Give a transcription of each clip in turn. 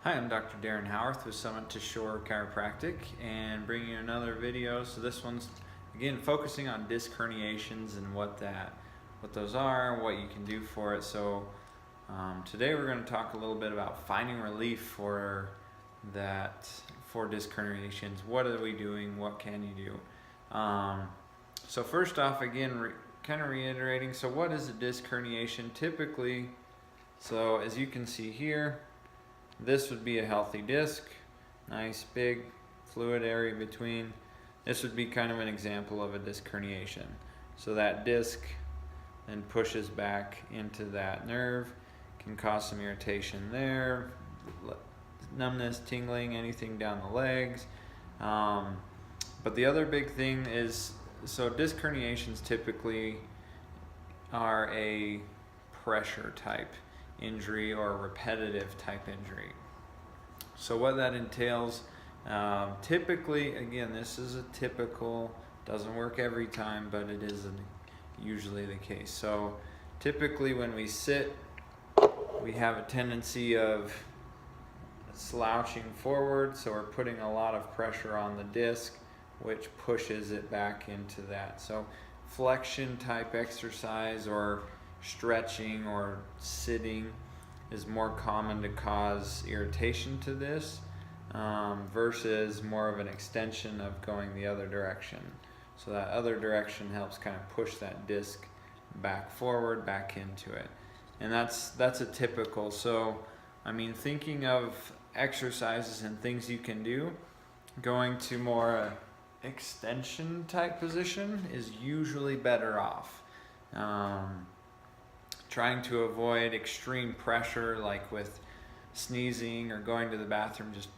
Hi, I'm Dr. Darren Howarth with Summit to Shore Chiropractic and bringing you another video. So this one's again focusing on disc herniations and what those are, what you can do for it. So today we're going to talk a little bit about finding relief for disc herniations. What are we doing? What can you do? So first off, again, kind of reiterating. So what is a disc herniation? Typically, so as you can see here, this would be a healthy disc, nice big fluid area between. This would be kind of an example of a disc herniation. So that disc then pushes back into that nerve, can cause some irritation there, numbness, tingling, anything down the legs. But the other big thing is, so disc herniations typically are a pressure type injury or a repetitive type injury. So what that entails, typically, again, this is a typical, doesn't work every time, but it is usually the case. So typically when we sit, we have a tendency of slouching forward, so we're putting a lot of pressure on the disc, which pushes it back into that. So flexion type exercise or stretching or sitting is more common to cause irritation to this versus more of an extension of going the other direction. So that other direction helps kind of push that disc back forward, back into it. And that's a typical. So I mean, thinking of exercises and things you can do, going to more extension type position is usually better off. Trying to avoid extreme pressure, like with sneezing or going to the bathroom, just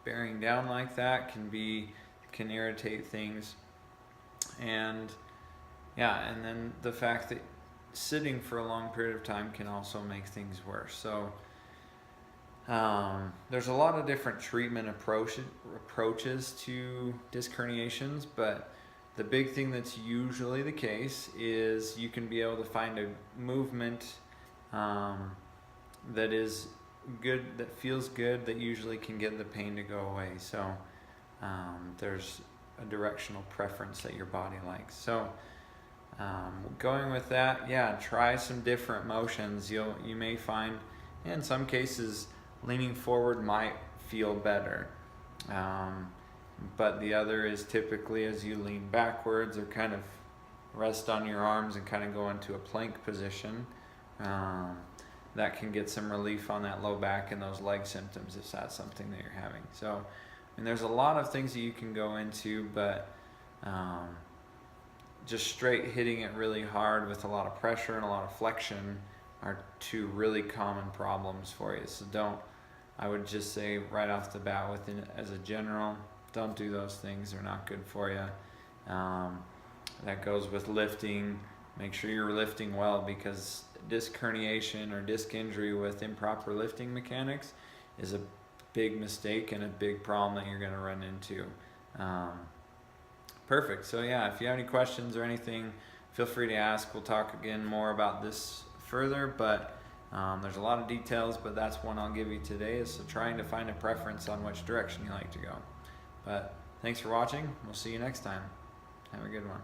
bearing down like that can irritate things. And yeah, and then the fact that sitting for a long period of time can also make things worse. So there's a lot of different treatment approaches to disc herniations, but the big thing that's usually the case is you can be able to find a movement that is good, that feels good, that usually can get the pain to go away. So there's a directional preference that your body likes. So going with that, yeah, try some different motions. You may find in some cases leaning forward might feel better. But the other is typically as you lean backwards or kind of rest on your arms and kind of go into a plank position, that can get some relief on that low back and those leg symptoms if that's something that you're having. So, and there's a lot of things that you can go into, but just straight hitting it really hard with a lot of pressure and a lot of flexion are two really common problems for you. So I would just say right off the bat, as a general, don't do those things. They're not good for you. That goes with lifting. Make sure you're lifting well, because disc herniation or disc injury with improper lifting mechanics is a big mistake and a big problem that you're going to run into. Perfect. So yeah, if you have any questions or anything, feel free to ask. We'll talk again more about this further, but there's a lot of details, but that's one I'll give you today, is so trying to find a preference on which direction you like to go. But thanks for watching. We'll see you next time. Have a good one.